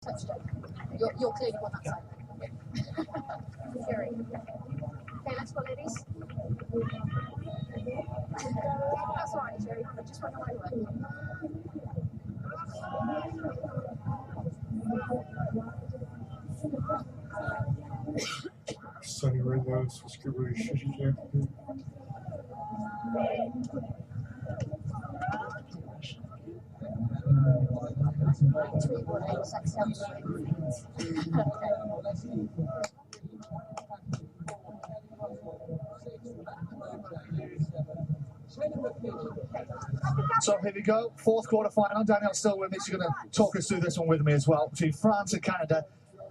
Touchdown. You're clearly on that side. Fury. Okay, let's go, ladies. That's all right, Jerry. Just run away with it. Sunny windows, scribbly shitty here. So here we go, fourth quarter final. Danielle's still with me. She's going to talk us through this one with me as well. Between France and Canada.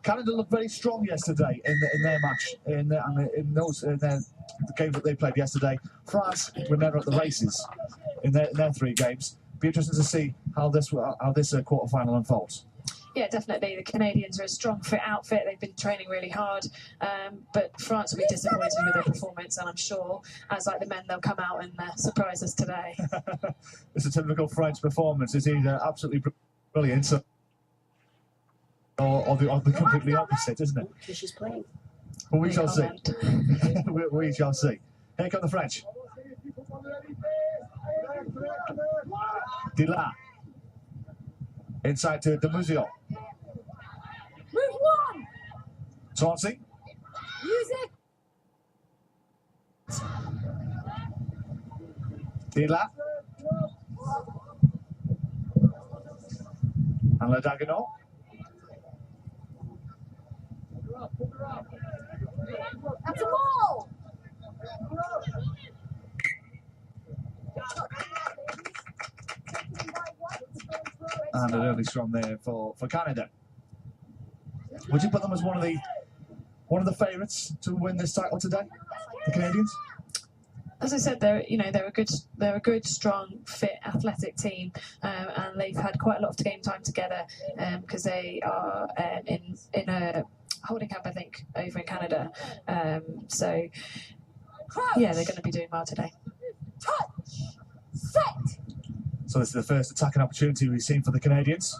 Canada looked very strong yesterday in their match, in the games that they played yesterday. France were never at the races in their three games. Be interesting to see how this quarter final unfolds. Yeah, definitely. The Canadians are a strong, fit outfit. They've been training really hard, but France will be disappointed with their performance, and I'm sure, as like the men, they'll come out and surprise us today. It's a typical French performance. It's either absolutely brilliant or the completely opposite, isn't it? She's playing. Well, we shall see. we shall see. Here come the French. Dila. Inside to Demuzio. Move one! Tauncy. Use it! Dila. And Le Dagenot. That's a ball! And an early scrum there for Canada. Would you put them as one of the favourites to win this title today, the Canadians? As I said, they're a good, strong, fit, athletic team, and they've had quite a lot of game time together because they are in a holding camp, I think, over in Canada. So yeah, they're going to be doing well today. Touch! Set! So this is the first attacking opportunity we've seen for the Canadians.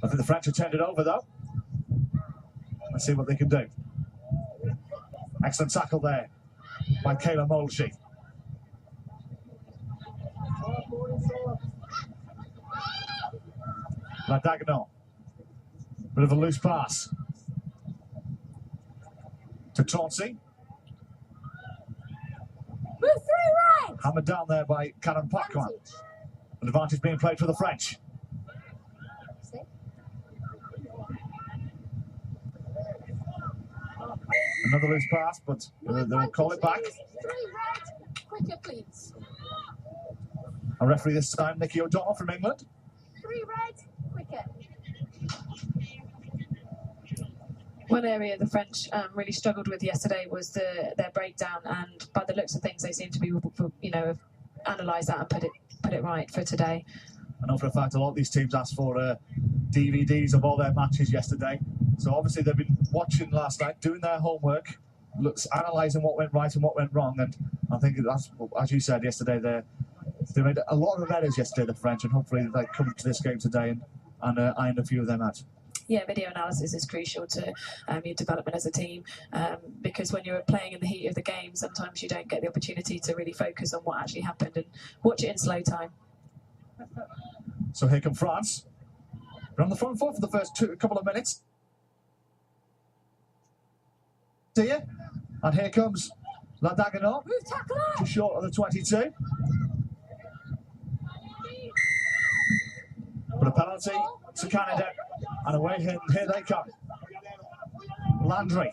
I think the French have turned it over, though. Let's see what they can do. Excellent tackle there by Kayla Molshy. La Dagenot. Bit of a loose pass. To Tauncy. Move through right! Hammered down there by Karen Paquin. An advantage being played for the French. Another loose pass, but they'll call it back. 3 red, quicker please. A referee this time, Nicky O'Donnell from England. 3 red, quicker. One area the French really struggled with yesterday was their breakdown, and by the looks of things, they seem to be, analyse that and put it right for today. I know for a fact a lot of these teams asked for DVDs of all their matches yesterday. So obviously they've been watching last night, doing their homework, analysing what went right and what went wrong. And I think that's, as you said yesterday, they made a lot of errors yesterday, the French, and hopefully they come to this game today and iron a few of them out. Yeah, video analysis is crucial to your development as a team because when you're playing in the heat of the game, sometimes you don't get the opportunity to really focus on what actually happened and watch it in slow time. So here come France. We're on the front foot for the first couple of minutes. Here, and here comes La Dagenot, just short of the 22. But a penalty to Canada, and away here they come. Landry,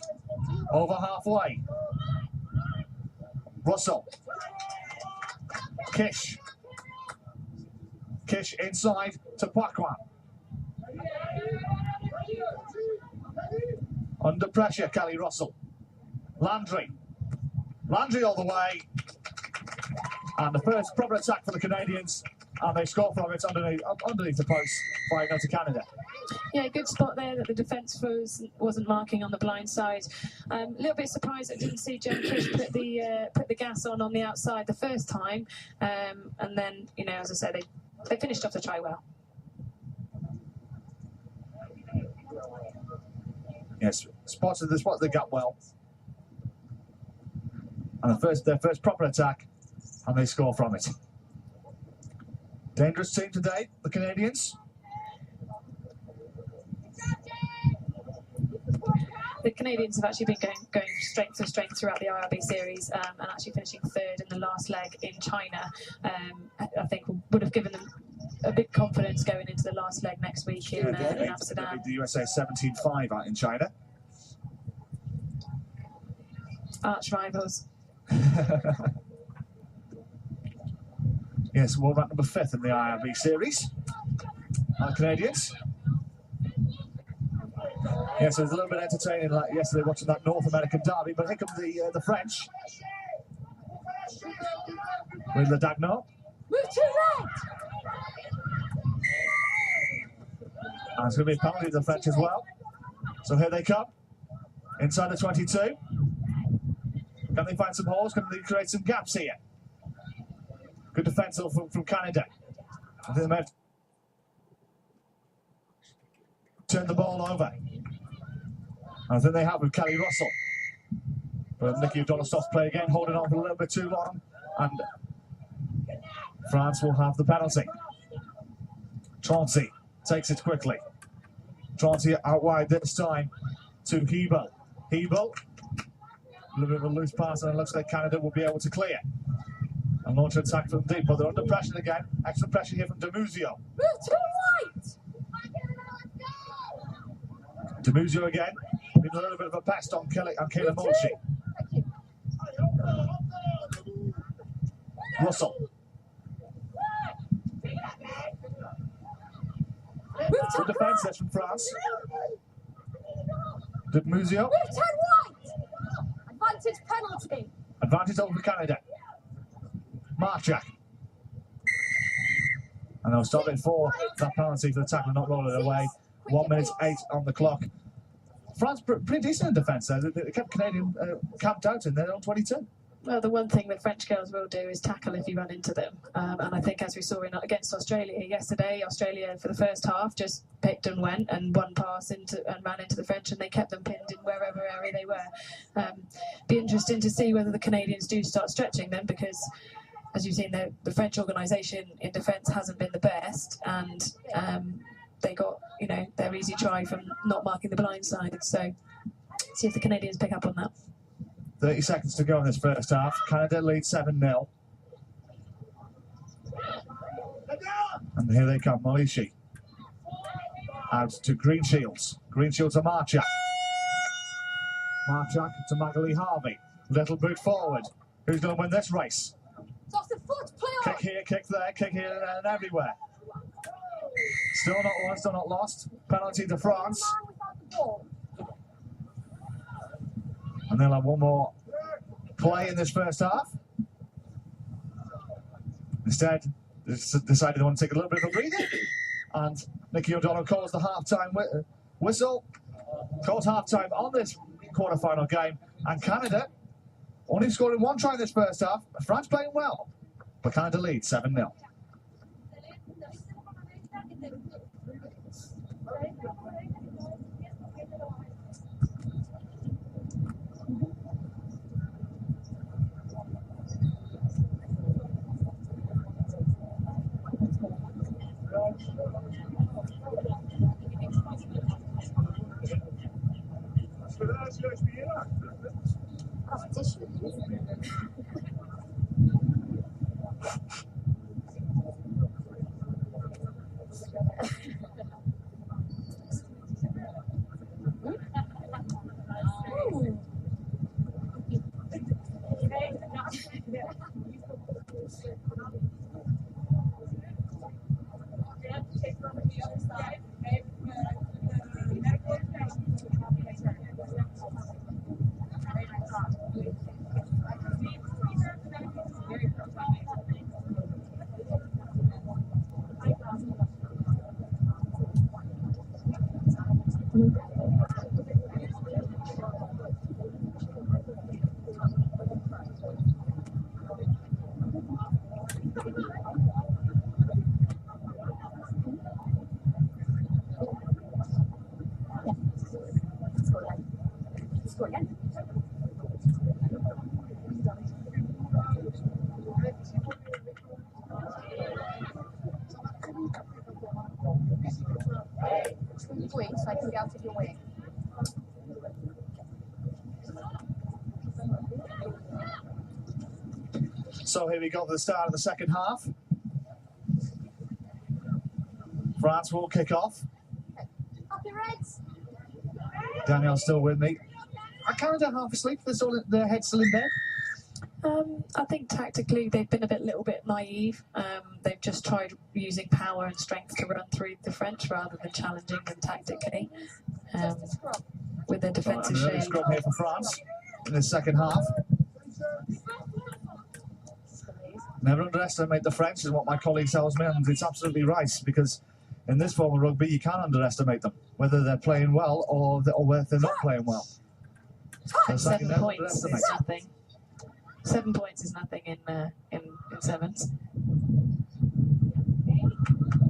over halfway. Russell. Kish inside to Paquin. Under pressure, Kelly Russell. Landry all the way. And the first proper attack for the Canadians. And they score from it underneath the post, 5-0 to Canada. Yeah, good spot there that the defence wasn't marking on the blind side. A little bit surprised I didn't see Jen Kish put the gas on the outside the first time. And then, as I said, they finished off the try well. Yes, spotted the gap well. And their first proper attack, and they score from it. Dangerous team today, the Canadians. The Canadians have actually been going strength to strength throughout the IRB series, and actually finishing third in the last leg in China. I think would have given them a big confidence going into the last leg next week in Amsterdam. The USA 17-5 out in China. Arch rivals. Yes, we'll rank number 5th in the IRB series. Our Canadians. Yes, it was a little bit entertaining like yesterday watching that North American derby, but here come the French. With Le Dagno. Move to right. And it's going to be a penalty to the French as well. So here they come. Inside the 22. Can they find some holes? Can they create some gaps here? Good defence from Canada. I think they might turn the ball over. I think they have with Kelly Russell. But Nicky O'Donnell stops play again, holding on for a little bit too long. And France will have the penalty. Troncy takes it quickly. Troncy out wide this time to Hebel. Hebel, a little bit of a loose pass, and it looks like Canada will be able to clear. And launch an attack from deep, but they're under pressure again. Extra pressure here from Demuzio. Move to right. Demuzio again, with a little bit of a pest on Kayla Molchi. Russell. Good defence, that's from France. Demuzio. Move to right. Advantage penalty. Advantage over Canada. Marchak. And they'll stop it for that penalty for the tackle, not rolling it away. 1 minute 8 on the clock. France pretty decent in defence there. They kept Canadian camped out in their own 22. Well, the one thing that French girls will do is tackle if you run into them. And I think as we saw against Australia yesterday, Australia for the first half just picked and went and one pass and ran into the French, and they kept them pinned in wherever area they were. Be interesting to see whether the Canadians do start stretching them, because as you've seen, the French organisation in defence hasn't been the best, and they got their easy try from not marking the blind side. So see if the Canadians pick up on that. 30 seconds to go in this first half. Canada leads 7-0. And here they come, Malishi. Out to Greenshields. Greenshields to Marchak. Marchak to Magali Harvey. Little boot forward. Who's going to win this race? It's off the foot, play on. Kick here, kick there, kick here and everywhere. Still not won, still not lost. Penalty to France. And they'll have one more play in this first half. Instead, they decided they want to take a little bit of a breather. And Nicky O'Donnell calls the half-time whistle. Calls half-time on this quarter-final game. And Canada only scoring one try in this first half. France playing well. But Canada leads 7-0. go again. Which way are you going so I can get out of your way? So here we go for the start of the second half. France will kick off. Up your Reds! Danielle's still with me. Are Canada half asleep? Their head's still in bed? I think tactically they've been a little bit naive. They've just tried using power and strength to run through the French rather than challenging them tactically with their defensive Another shape. scrum here for France in the second half. Never underestimate the French is what my colleague tells me, and it's absolutely right, because in this form of rugby you can't underestimate them, whether they're playing well or whether they're not playing well. So 7 never points is underestimate. nothing. 7 points is nothing in sevens.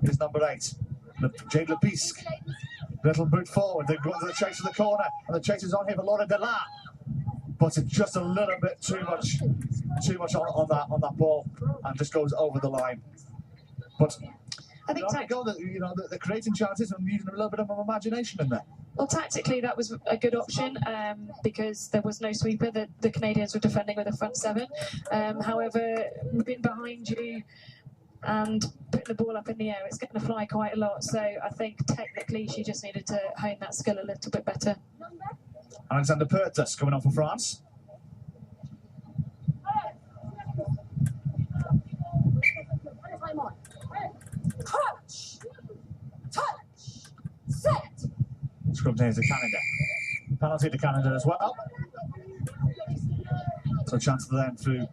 Here's number 8, Jade Lepisque. Little boot forward, they go into the chase of the corner, and the chase is on here for Laura Delat. But it's just a little bit too much on that ball, and just goes over the line. But I think they're creating chances and using a little bit of imagination in there. well, tactically that was a good option because there was no sweeper. The Canadians were defending with a front 7. However, being behind you and putting the ball up in the air, it's going to fly quite a lot. So I think technically she just needed to hone that skill a little bit better. Alexander Pertus coming on for France. Time on. Touch! Touch! Set! Scrum here to Canada. Penalty to Canada as well. So a chance for them to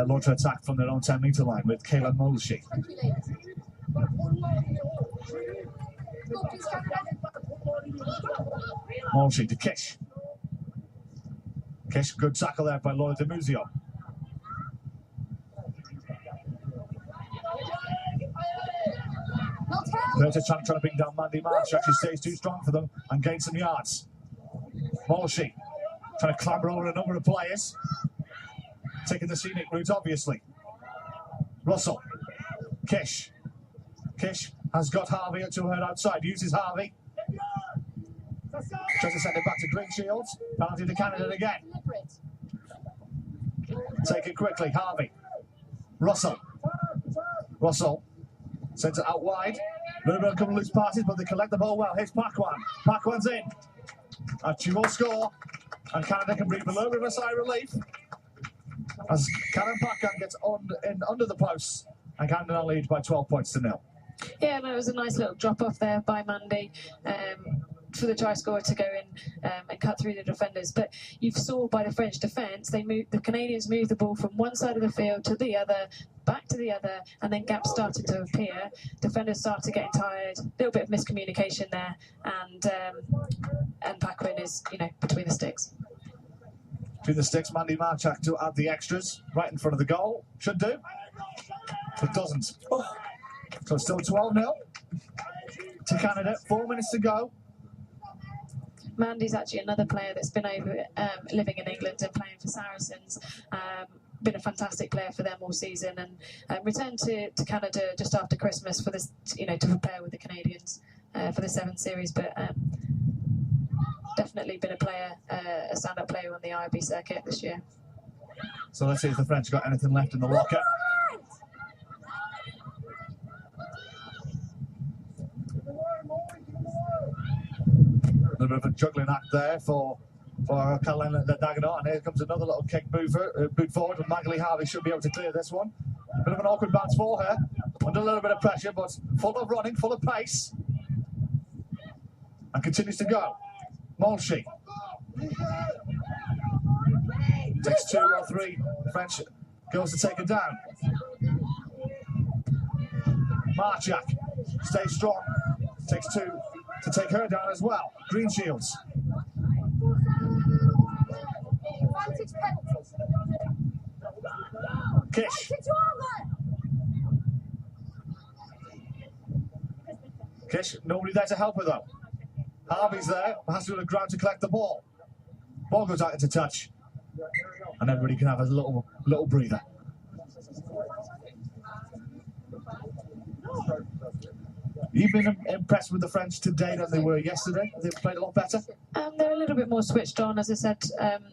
launch an attack from their own 10-metre line with Kayla Moleshy. Thank you, ladies. Go, please, Canada. Moleshy to Kish. Kish, good tackle there by Laura DiMuzio. Not help! Pertus trying to bring down Mandy Marsh. She actually stays too strong for them and gains some yards. Moleshy trying to clamber over a number of players. Taking the scenic route, obviously. Russell. Kish. Kish has got Harvey to her outside. Uses Harvey. Tries to send it back to Greenshields. Penalty to Canada again. Deliberate. Take it quickly. Harvey. Russell. Russell. Sends it out wide. A little bit of a couple of loose passes, but they collect the ball well. Here's Pakwan. Pakwan's in. And she will score. And Canada can breathe a little bit of a sigh of relief as Karen Pakwan gets under the posts. And Canada now lead by 12 points to 0. Yeah, no, it was a nice little drop off there by Mandy for the try scorer to go in and cut through the defenders. But you saw by the French defence, the Canadians moved the ball from one side of the field to the other, back to the other, and then gaps started to appear. Defenders started getting tired. A little bit of miscommunication there, and Paquin is between the sticks. Between the sticks, Mandy Marchak to add the extras right in front of the goal. Should do, but doesn't. So still 12-0 to Canada. 4 minutes to go. Mandy's actually another player that's been over living in England and playing for Saracens. Been a fantastic player for them all season, and returned to Canada just after Christmas for this, to prepare with the Canadians for the 7th series. But definitely been a player, a stand-up player on the IRB circuit this year. So let's see if the French got anything left in the locker. A little bit of a juggling act there for Carolina Dagenhart, and here comes another little kick boot forward, and Magali Harvey should be able to clear this one. A bit of an awkward bounce for her, under a little bit of pressure, but full of running, full of pace, and continues to go. Moleshy takes 2 or 3. French goes to take it down. Marchak stays strong, takes 2 to take her down as well. Greenshields. Advantage penalties. Kish. Kish, nobody there to help her though. Harvey's there, has to go to the ground to collect the ball. Ball goes out into touch, and everybody can have a little breather. You've been impressed with the French today than they were yesterday? They played a lot better? They're a little bit more switched on. As I said,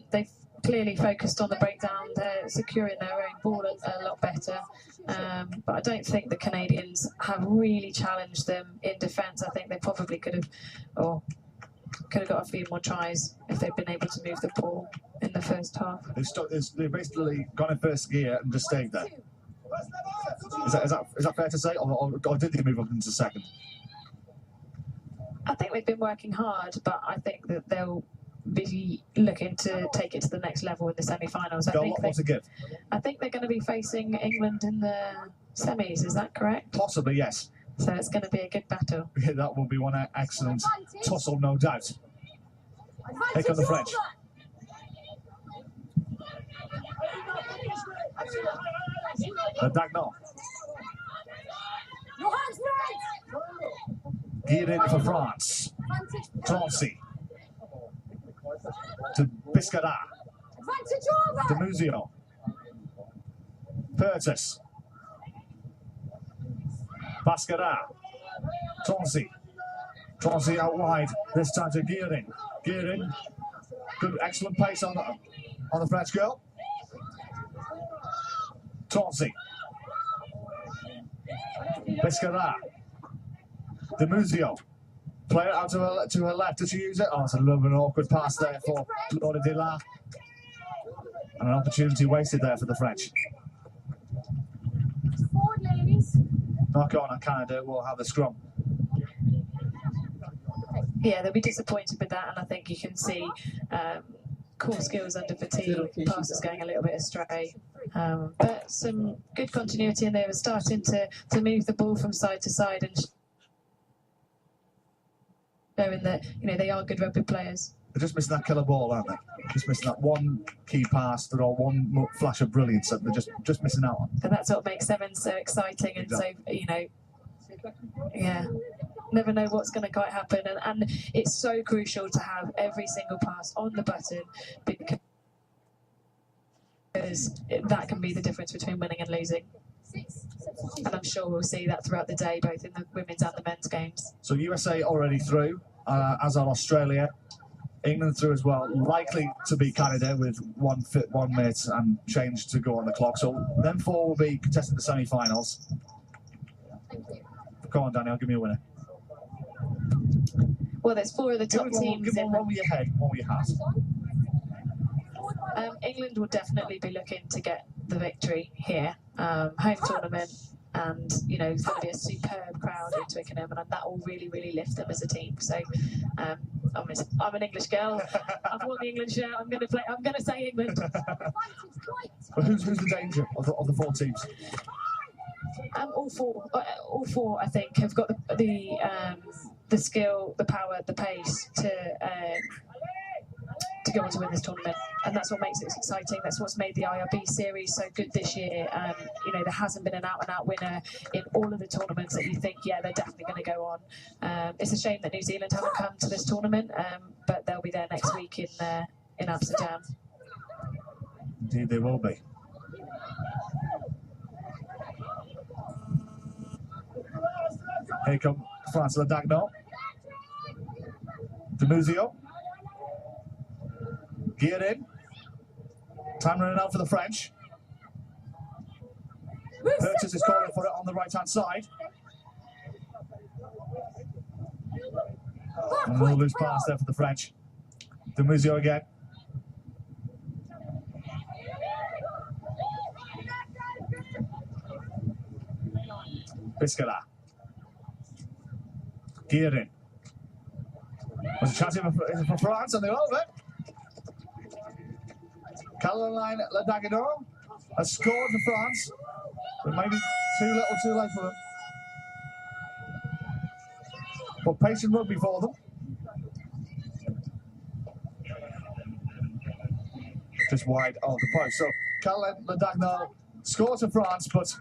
they've clearly focused on the breakdown. They're securing their own ball a lot better. But I don't think the Canadians have really challenged them in defence. I think they probably could have got a few more tries if they'd been able to move the ball in the first half. They've basically gone in first gear and just stayed there. Is that fair to say, or did they move up into second? I think they've been working hard, but I think that they'll be looking to take it to the next level in the semi-finals. Got a lot more to give. I think they're going to be facing England in the semis. Is that correct? Possibly, yes. So it's going to be a good battle. Yeah, that will be one excellent tussle, no doubt. Here come the French. Dagnall. Geared in for France. Tonsi. To Biscara. To Muzio. Pertus. Bascara. Tonsi. Tonsi out wide. This time to Gearing. Gearing. Good, excellent pace on the French girl. Tonsi. Biscara. De Muzio. Play it out to her left. Does she use it? Oh, it's a little bit of an awkward pass there for Laura Dilla. And an opportunity wasted there for the French. Forward, ladies. Knock on, and Canada will have the scrum. Yeah, they'll be disappointed with that, and I think you can see core skills under fatigue, passes going a little bit astray. But some good continuity, and they were starting to move the ball from side to side and showing that they are good rugby players. They're just missing that killer ball, aren't they? Just missing that one key pass, or one flash of brilliance that they're just missing out on. And that's what makes sevens so exciting, and so yeah. Never know what's going to quite happen, and it's so crucial to have every single pass on the button, because that can be the difference between winning and losing. And I'm sure we'll see that throughout the day, both in the women's and the men's games. So USA already through, as are Australia. England through as well, likely to be Canada with 1 minute and change to go on the clock. So them four will be contesting the semi-finals. Come on, Danielle, give me a winner. Well, there's 4 of the top teams. Give one with your head, one with your heart. England will definitely be looking to get the victory here. Home tournament, and there's going to be a superb crowd in Twickenham, and that will really, really lift them as a team. So I'm an English girl. I've worn the England shirt. I'm going to say England. But who's the danger of the 4 teams? All four, I think, have got the skill, the power, the pace to go on to win this tournament, and that's what makes it exciting. That's what's made the IRB series so good this year. There hasn't been an out-and-out winner in all of the tournaments that you think, yeah, they're definitely going to go on. It's a shame that New Zealand haven't come to this tournament, but they'll be there next week in Amsterdam. Indeed, they will be. Here come France Dagnall. De Muzio. Geared in. Time running out for the French. Pertus is calling for it on the right-hand side. And another loose pass there for the French. De Muzio again. Biscara. Geared in. There's a chance for France, and they're over. Caroline Dagnall has scored for France, but maybe too little too late for them. But patient rugby for them. Just wide of the post. So Caroline Dagnall scores for France, but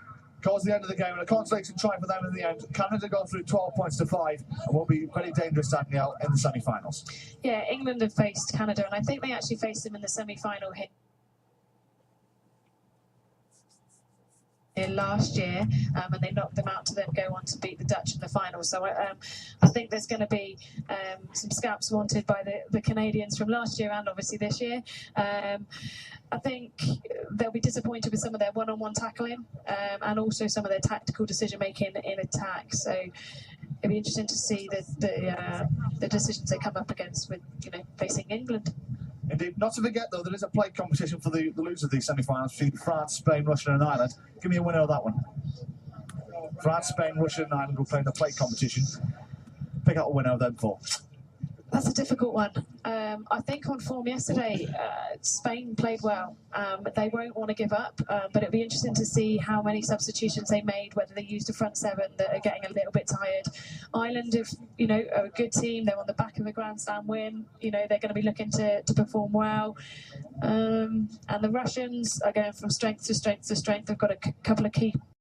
Towards the end of the game, and a consolation try for them in the end. Canada go through 12 points to 5 and will be very dangerous, Danielle, in the semi-finals. Yeah, England have faced Canada, and I think they actually faced them in the semi-final here last year, and they knocked them out to then go on to beat the Dutch in the final. So I think there's going to be some scalps wanted by the Canadians from last year and obviously this year. I think they'll be disappointed with some of their one-on-one tackling and also some of their tactical decision-making in attack. So it'll be interesting to see the decisions they come up against with, facing England. Indeed. Not to forget, though, there is a plate competition for the losers of these semi-finals between France, Spain, Russia and Ireland. Give me a winner of that one. France, Spain, Russia and Ireland will play in the plate competition. Pick out a winner of them four. That's a difficult one. I think on form yesterday, Spain played well. They won't want to give up, but it'll be interesting to see how many substitutions they made, whether they used a front seven that are getting a little bit tired. Ireland, are a good team. They're on the back of a Grand Slam win. They're going to be looking to perform well. And the Russians are going from strength to strength to strength. They've got a couple of key